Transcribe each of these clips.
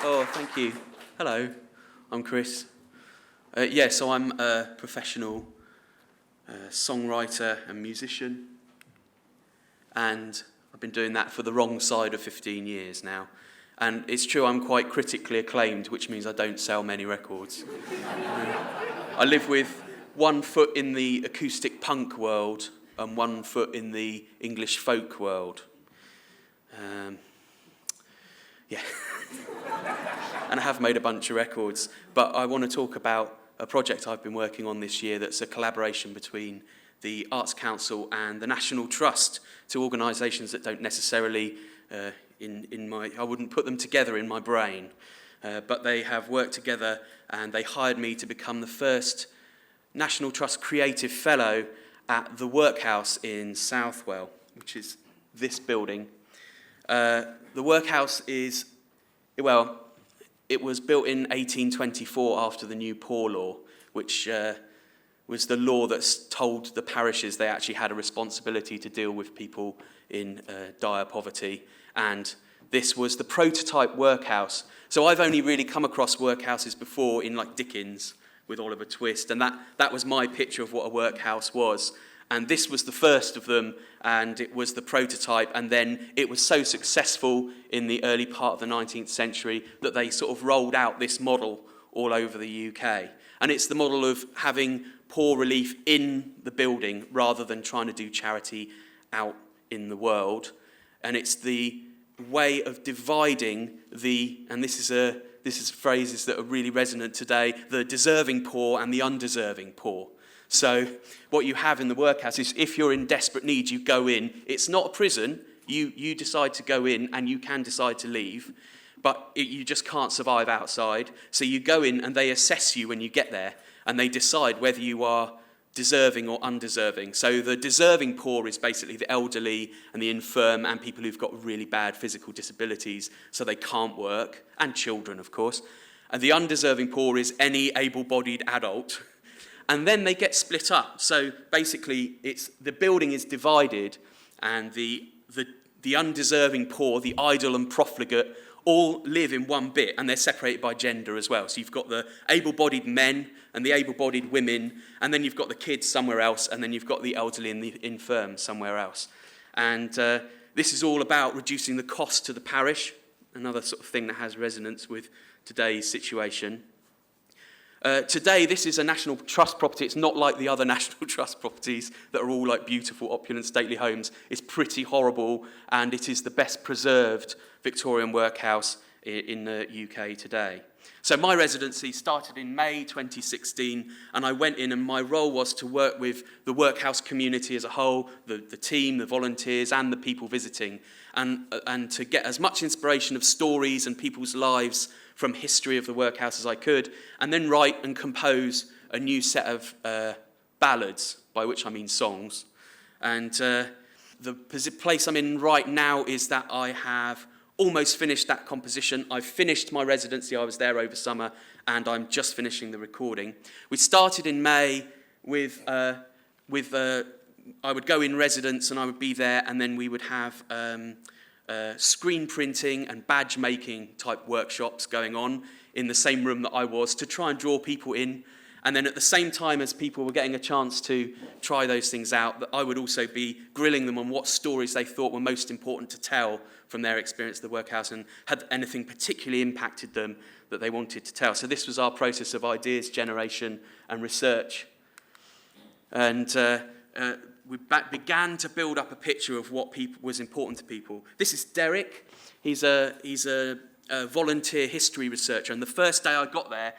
Oh, thank you. Hello, I'm Chris. So I'm a professional songwriter and musician, and I've been doing that for the wrong side of 15 years now. And it's true, I'm quite critically acclaimed, which means I don't sell many records. I live with 1 foot in the acoustic punk world and 1 foot in the English folk world. And I have made a bunch of records, but I want to talk about a project I've been working on this year that's a collaboration between the Arts Council and the National Trust, two organisations that don't necessarily, I wouldn't put them together in my brain, but they have worked together and they hired me to become the first National Trust Creative Fellow at The Workhouse in Southwell, which is this building. The Workhouse is, it was built in 1824 after the New Poor Law, which was the law that told the parishes they actually had a responsibility to deal with people in dire poverty. And this was the prototype workhouse. So I've only really come across workhouses before in like Dickens with Oliver Twist, and that was my picture of what a workhouse was. And this was the first of them, and it was the prototype, and then it was so successful in the early part of the 19th century that they sort of rolled out this model all over the UK. And it's the model of having poor relief in the building rather than trying to do charity out in the world. And it's the way of dividing and this is phrases that are really resonant today, the deserving poor and the undeserving poor. So what you have in the workhouse is if you're in desperate need, you go in. It's not a prison. You decide to go in and you can decide to leave, but you just can't survive outside. So you go in and they assess you when you get there and they decide whether you are deserving or undeserving. So the deserving poor is basically the elderly and the infirm and people who've got really bad physical disabilities, so they can't work, and children, of course. And the undeserving poor is any able-bodied adult. And then they get split up. So basically, the building is divided, and the undeserving poor, the idle and profligate, all live in one bit, and they're separated by gender as well. So you've got the able-bodied men and the able-bodied women, and then you've got the kids somewhere else, and then you've got the elderly and the infirm somewhere else. And this is all about reducing the cost to the parish, another sort of thing that has resonance with today's situation. Today, this is a National Trust property. It's not like the other National Trust properties that are all like beautiful, opulent, stately homes. It's pretty horrible, and it is the best preserved Victorian workhouse in the UK today. So my residency started in May 2016, and I went in, and my role was to work with the workhouse community as a whole, the team, the volunteers, and the people visiting, and to get as much inspiration of stories and people's lives from history of the workhouse as I could, and then write and compose a new set of ballads, by which I mean songs. And the place I'm in right now is that I have almost finished that composition. I've finished my residency. I was there over summer, and I'm just finishing the recording. We started in May with I would go in residence and I would be there, and then we would have screen printing and badge making type workshops going on in the same room that I was to try and draw people in. And then at the same time as people were getting a chance to try those things out, that I would also be grilling them on what stories they thought were most important to tell from their experience at the workhouse, and had anything particularly impacted them that they wanted to tell. So this was our process of ideas generation and research. And we began to build up a picture of what was important to people. This is Derek. He's a volunteer history researcher, and the first day I got there,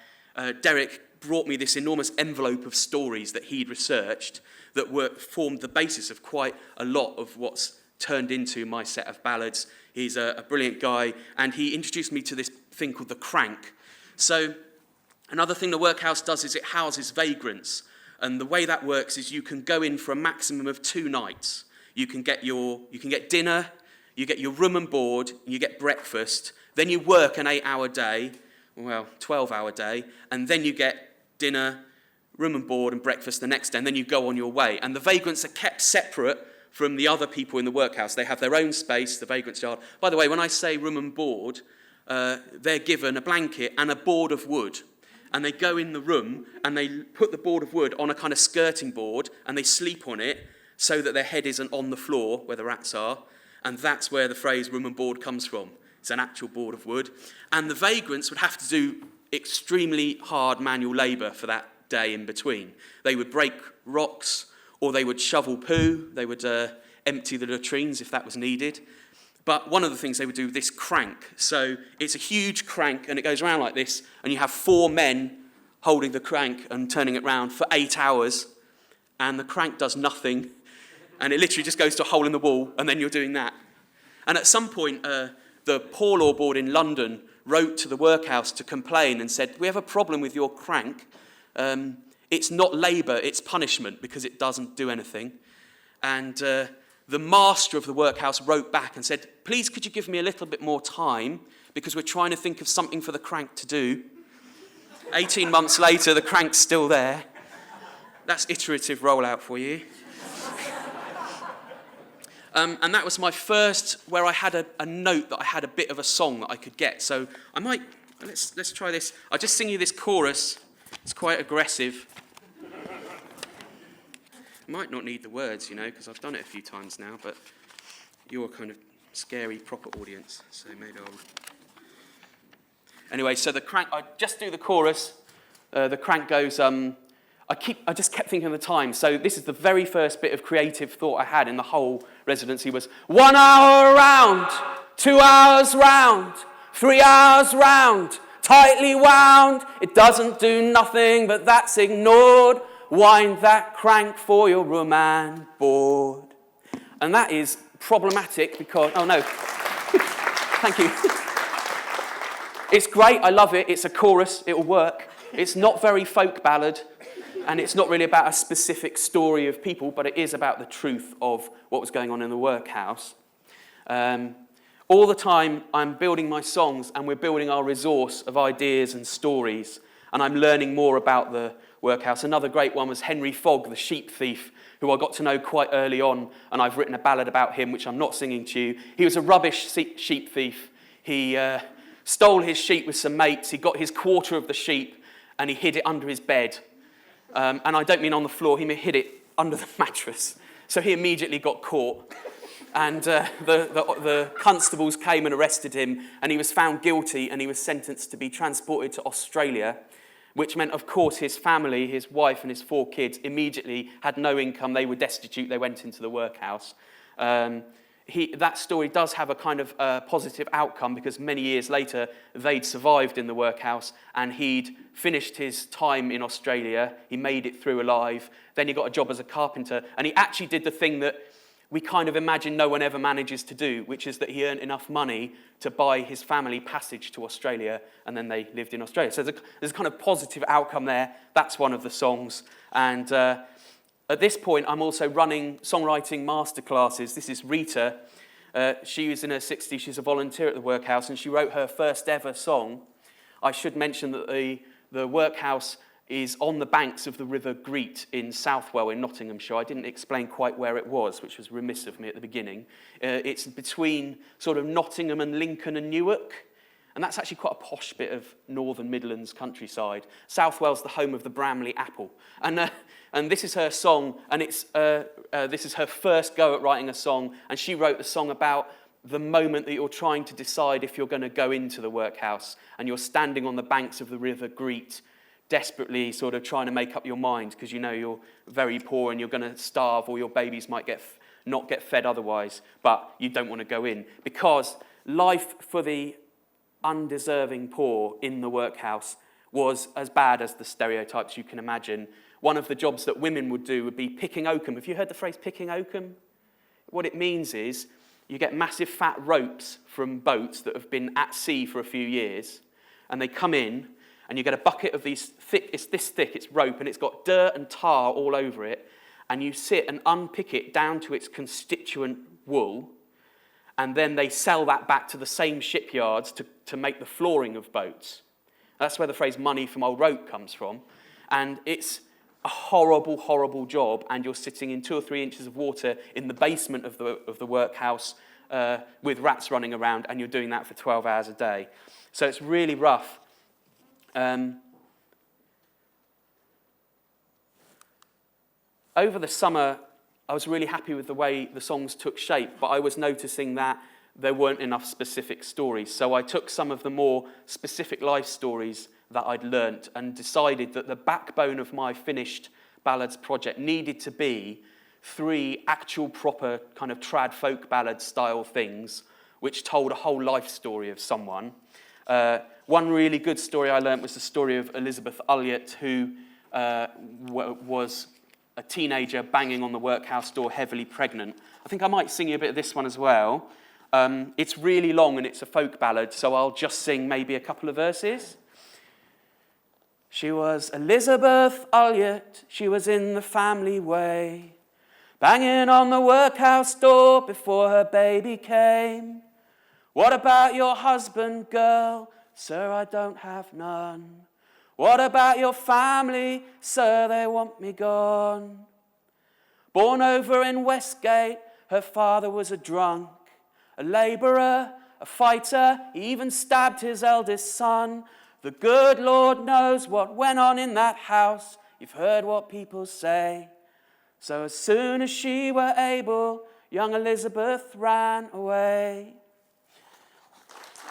Derek brought me this enormous envelope of stories that he'd researched that formed the basis of quite a lot of what's turned into my set of ballads. He's a brilliant guy, and he introduced me to this thing called the crank. So another thing the workhouse does is it houses vagrants, and the way that works is you can go in for a maximum of 2 nights. You can get dinner, you get your room and board, and you get breakfast. Then you work an 8-hour day, 12-hour day, and then you get dinner, room and board, and breakfast the next day, and then you go on your way. And the vagrants are kept separate from the other people in the workhouse. They have their own space, the vagrants yard. By the way, when I say room and board, they're given a blanket and a board of wood. And they go in the room and they put the board of wood on a kind of skirting board and they sleep on it so that their head isn't on the floor where the rats are. And that's where the phrase room and board comes from. It's an actual board of wood. And the vagrants would have to do extremely hard manual labour for that day in between. They would break rocks, or they would shovel poo. They would empty the latrines if that was needed. But one of the things they would do with this crank. So it's a huge crank, and it goes around like this, and you have 4 men holding the crank and turning it round for 8 hours, and the crank does nothing, and it literally just goes to a hole in the wall, and then you're doing that. And at some point, the Poor Law Board in London wrote to the workhouse to complain and said, we have a problem with your crank. It's not labour, it's punishment, because it doesn't do anything. And the master of the workhouse wrote back and said, please could you give me a little bit more time, because we're trying to think of something for the crank to do. 18 months later, the crank's still there. That's iterative rollout for you. And that was my first, where I had a note that I had a bit of a song that I could get. So I might, let's try this. I'll just sing you this chorus. It's quite aggressive. Might not need the words, because I've done it a few times now, but you're a kind of scary, proper audience, so maybe I'll... Anyway, so the crank, I just do the chorus. The crank goes, I just kept thinking of the time. So this is the very first bit of creative thought I had in the whole residency was 1 hour round, 2 hours round, 3 hours round, tightly wound. It doesn't do nothing, but that's ignored. Wind that crank for your room and board. And that is problematic because, oh no, thank you. It's great, I love it, it's a chorus, it'll work. It's not very folk ballad, and it's not really about a specific story of people, but it is about the truth of what was going on in the workhouse. All the time I'm building my songs and we're building our resource of ideas and stories, and I'm learning more about the workhouse. Another great one was Henry Fogg, the sheep thief, who I got to know quite early on, and I've written a ballad about him, which I'm not singing to you. He was a rubbish sheep thief. He stole his sheep with some mates. He got his quarter of the sheep, and he hid it under his bed. And I don't mean on the floor, he hid it under the mattress. So he immediately got caught. And the constables came and arrested him, and he was found guilty, and he was sentenced to be transported to Australia, which meant, of course, his family, his wife and his 4 kids, immediately had no income. They were destitute. They went into the workhouse. That story does have a kind of positive outcome, because many years later, they'd survived in the workhouse, and he'd finished his time in Australia. He made it through alive. Then he got a job as a carpenter, and he actually did the thing that we kind of imagine no one ever manages to do, which is that he earned enough money to buy his family passage to Australia, and then they lived in Australia. So there's a kind of positive outcome there. That's one of the songs. And at this point, I'm also running songwriting masterclasses. This is Rita. She was in her 60s. She's a volunteer at the workhouse, and she wrote her first ever song. I should mention that the workhouse is on the banks of the River Greet in Southwell in Nottinghamshire. I didn't explain quite where it was, which was remiss of me at the beginning. It's between sort of Nottingham and Lincoln and Newark, and that's actually quite a posh bit of northern Midlands countryside. Southwell's the home of the Bramley apple. And this is her song, and this is her first go at writing a song, and she wrote the song about the moment that you're trying to decide if you're going to go into the workhouse, and you're standing on the banks of the River Greet, desperately sort of trying to make up your mind, because you know you're very poor and you're going to starve, or your babies might not get fed otherwise, but you don't want to go in, because life for the undeserving poor in the workhouse was as bad as the stereotypes you can imagine. One of the jobs that women would do would be picking oakum. Have you heard the phrase picking oakum? What it means is you get massive fat ropes from boats that have been at sea for a few years, and they come in, and you get a bucket of these thick, it's this thick, it's rope, and it's got dirt and tar all over it, and you sit and unpick it down to its constituent wool, and then they sell that back to the same shipyards to make the flooring of boats. That's where the phrase money from old rope comes from, and it's a horrible, horrible job, and you're sitting in 2 or 3 inches of water in the basement of the workhouse, with rats running around, and you're doing that for 12 hours a day. So it's really rough. Over the summer, I was really happy with the way the songs took shape, but I was noticing that there weren't enough specific stories. So I took some of the more specific life stories that I'd learnt and decided that the backbone of my finished ballads project needed to be 3 actual proper kind of trad folk ballad style things which told a whole life story of someone. One really good story I learnt was the story of Elizabeth Ulliott, who was a teenager banging on the workhouse door, heavily pregnant. I think I might sing you a bit of this one as well. It's really long and it's a folk ballad, so I'll just sing maybe a couple of verses. She was Elizabeth Ulliott, she was in the family way, banging on the workhouse door before her baby came. What about your husband, girl? Sir, I don't have none. What about your family? Sir, they want me gone. Born over in Westgate, her father was a drunk, a labourer, a fighter, he even stabbed his eldest son. The good Lord knows what went on in that house. You've heard what people say. So as soon as she were able, young Elizabeth ran away.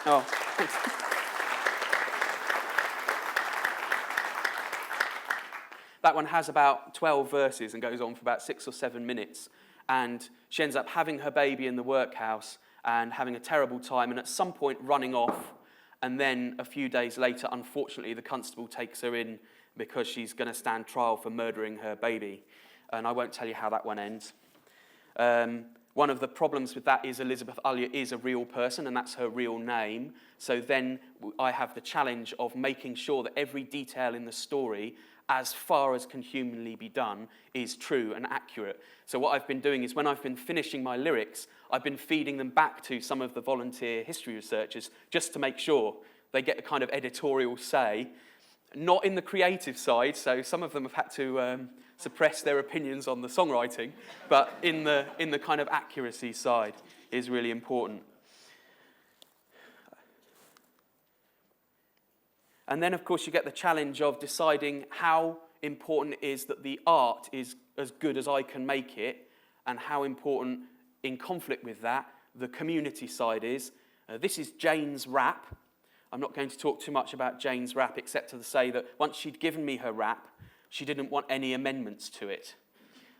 Oh, thanks. That one has about 12 verses and goes on for about 6 or 7 minutes. And she ends up having her baby in the workhouse and having a terrible time, and at some point running off. And then a few days later, unfortunately, the constable takes her in because she's going to stand trial for murdering her baby. And I won't tell you how that one ends. One of the problems with that is Elizabeth Ulliott is a real person, and that's her real name. So then I have the challenge of making sure that every detail in the story, as far as can humanly be done, is true and accurate. So what I've been doing is when I've been finishing my lyrics, I've been feeding them back to some of the volunteer history researchers just to make sure they get a kind of editorial say, not in the creative side, so some of them have had to suppress their opinions on the songwriting, but in the kind of accuracy side is really important. And then, of course, you get the challenge of deciding how important it is that the art is as good as I can make it, and how important, in conflict with that, the community side is. This is Jane's rap. I'm not going to talk too much about Jane's rap, except to say that once she'd given me her rap, she didn't want any amendments to it.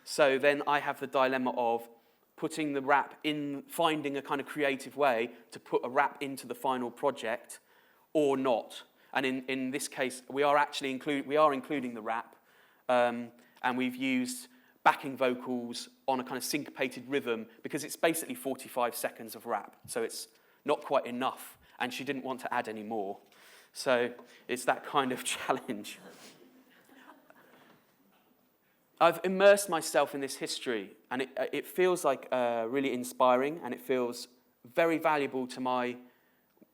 So then I have the dilemma of putting the rap in, finding a kind of creative way to put a rap into the final project, or not. And in this case, we are including the rap, and we've used backing vocals on a kind of syncopated rhythm because it's basically 45 seconds of rap, so it's not quite enough, and she didn't want to add any more. So it's that kind of challenge. I've immersed myself in this history, and it feels like really inspiring, and it feels very valuable to my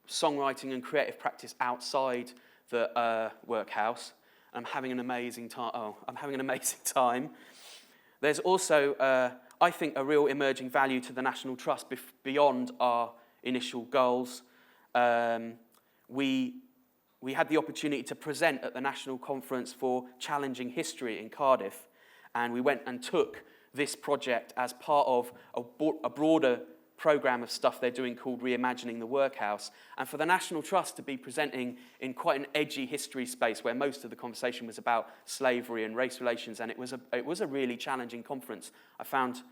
songwriting and creative practice outside the workhouse. I'm having an amazing time. There's also, I think, a real emerging value to the National Trust beyond our initial goals. We had the opportunity to present at the National Conference for Challenging History in Cardiff, and we went and took this project as part of a broader programme of stuff they're doing called Reimagining the Workhouse. And for the National Trust to be presenting in quite an edgy history space where most of the conversation was about slavery and race relations, and it was a really challenging conference. I found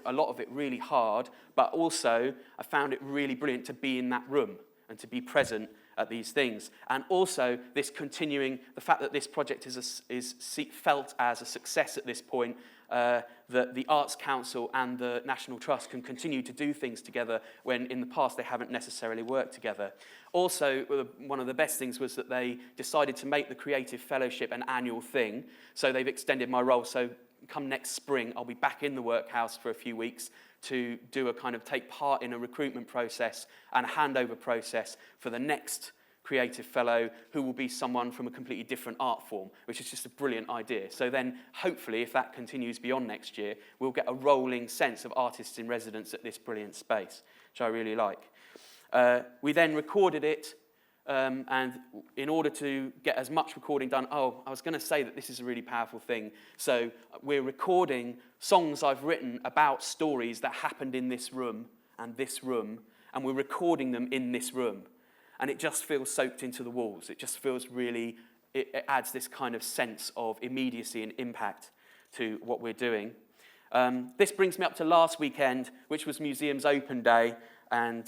a lot of it really hard, but also I found it really brilliant to be in that room and to be present at these things. And also this continuing, the fact that this project is felt as a success at this point, that the Arts Council and the National Trust can continue to do things together when in the past they haven't necessarily worked together. Also, one of the best things was that they decided to make the Creative Fellowship an annual thing, so they've extended my role. So come next spring, I'll be back in the workhouse for a few weeks to do a kind of take part in a recruitment process and a handover process for the next creative fellow, who will be someone from a completely different art form, which is just a brilliant idea. So then, hopefully, if that continues beyond next year, we'll get a rolling sense of artists in residence at this brilliant space. which I really like. We then recorded it, and in order to get as much recording done, I was going to say that this is a really powerful thing. So we're recording songs I've written about stories that happened in this room, and we're recording them in this room. And it just feels soaked into the walls. It just feels really, it adds this kind of sense of immediacy and impact to what we're doing. This brings me up to last weekend, which was Museums Open Day. And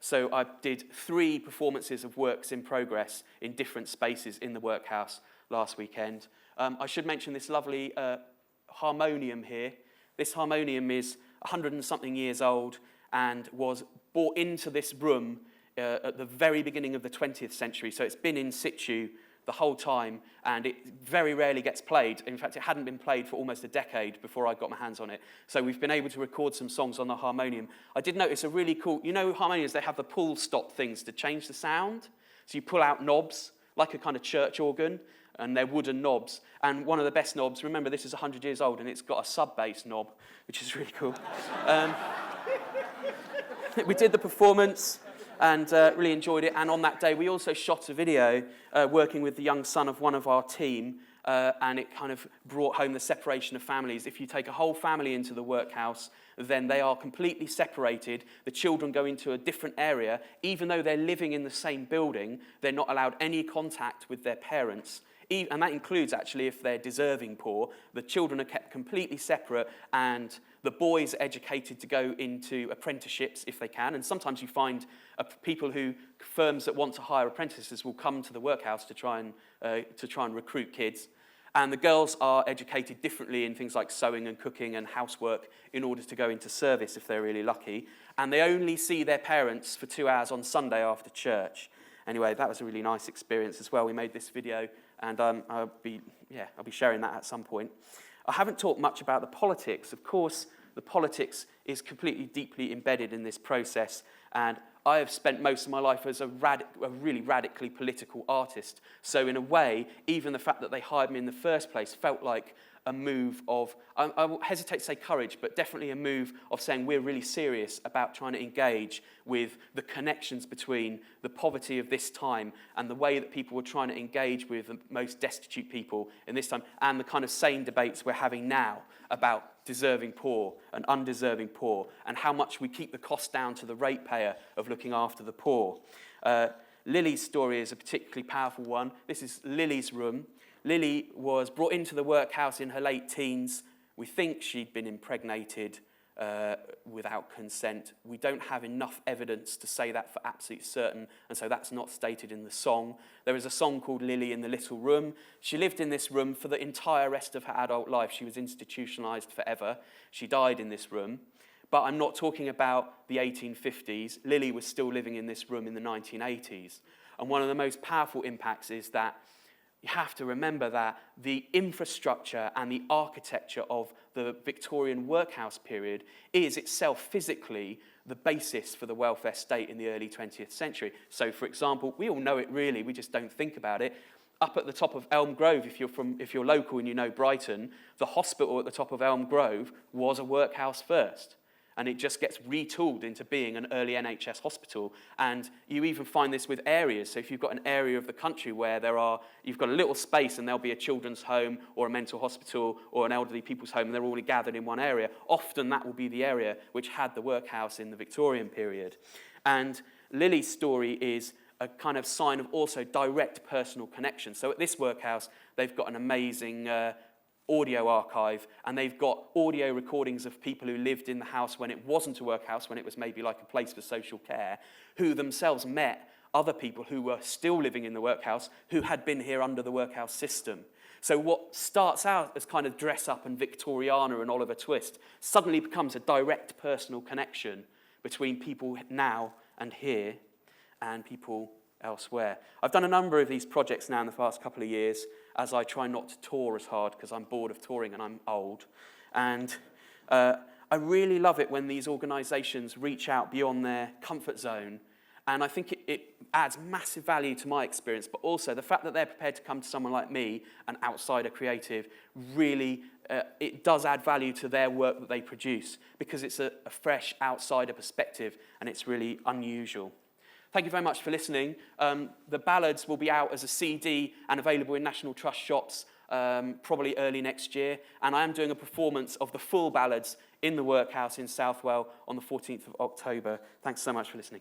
so I did 3 performances of works in progress in different spaces in the workhouse last weekend. I should mention this lovely harmonium here. This harmonium is 100 and something years old and was brought into this room at the very beginning of the 20th century. So it's been in situ the whole time, and it very rarely gets played. In fact, it hadn't been played for almost a decade before I got my hands on it. So we've been able to record some songs on the harmonium. I did notice a really cool, harmoniums, they have the pull stop things to change the sound. So you pull out knobs, like a kind of church organ, and they're wooden knobs. And one of the best knobs, remember this is 100 years old, and it's got a sub-bass knob, which is really cool. We did the performance and really enjoyed it. And on that day, we also shot a video working with the young son of one of our team, and it kind of brought home the separation of families. If you take a whole family into the workhouse, then they are completely separated. The children go into a different area. Even though they're living in the same building, they're not allowed any contact with their parents. And that includes, actually, if they're deserving poor. The children are kept completely separate, and the boys are educated to go into apprenticeships if they can. And sometimes you find firms that want to hire apprentices will come to the workhouse to try and recruit kids. And the girls are educated differently in things like sewing and cooking and housework in order to go into service if they're really lucky. And they only see their parents for 2 hours on Sunday after church. Anyway, that was a really nice experience as well. We made this video, and I'll be sharing that at some point. I haven't talked much about the politics. Of course, the politics is completely deeply embedded in this process, and I have spent most of my life as a really radically political artist. So in a way, even the fact that they hired me in the first place felt like a move of, I hesitate to say courage, but definitely a move of saying we're really serious about trying to engage with the connections between the poverty of this time and the way that people were trying to engage with the most destitute people in this time, and the kind of same debates we're having now about deserving poor and undeserving poor, and how much we keep the cost down to the ratepayer of looking after the poor. Lily's story is a particularly powerful one. This is Lily's room. Lily was brought into the workhouse in her late teens. We think she'd been impregnated without consent. We don't have enough evidence to say that for absolute certain, and so that's not stated in the song. There is a song called Lily in the Little Room. She lived in this room for the entire rest of her adult life. She was institutionalized forever. She died in this room. But I'm not talking about the 1850s. Lily was still living in this room in the 1980s. And one of the most powerful impacts is that you have to remember that the infrastructure and the architecture of the Victorian workhouse period is itself physically the basis for the welfare state in the early 20th century. So, for example, we all know it really, we just don't think about it. Up at the top of Elm Grove, if you're local and you know Brighton, the hospital at the top of Elm Grove was a workhouse first. And it just gets retooled into being an early NHS hospital. And you even find this with areas. So if you've got an area of the country where you've got a little space and there'll be a children's home or a mental hospital or an elderly people's home, and they're all gathered in one area, often that will be the area which had the workhouse in the Victorian period. And Lily's story is a kind of sign of also direct personal connection. So at this workhouse, they've got an amazing audio archive, and they've got audio recordings of people who lived in the house when it wasn't a workhouse, when it was maybe like a place for social care, who themselves met other people who were still living in the workhouse, who had been here under the workhouse system. So what starts out as kind of dress up and Victoriana and Oliver Twist suddenly becomes a direct personal connection between people now and here and people elsewhere. I've done a number of these projects now in the past couple of years as I try not to tour as hard because I'm bored of touring and I'm old. And I really love it when these organisations reach out beyond their comfort zone. And I think it adds massive value to my experience, but also the fact that they're prepared to come to someone like me, an outsider creative, really it does add value to their work that they produce because it's a fresh outsider perspective and it's really unusual. Thank you very much for listening. The ballads will be out as a CD and available in National Trust shops probably early next year. And I am doing a performance of the full ballads in the Workhouse in Southwell on the 14th of October. Thanks so much for listening.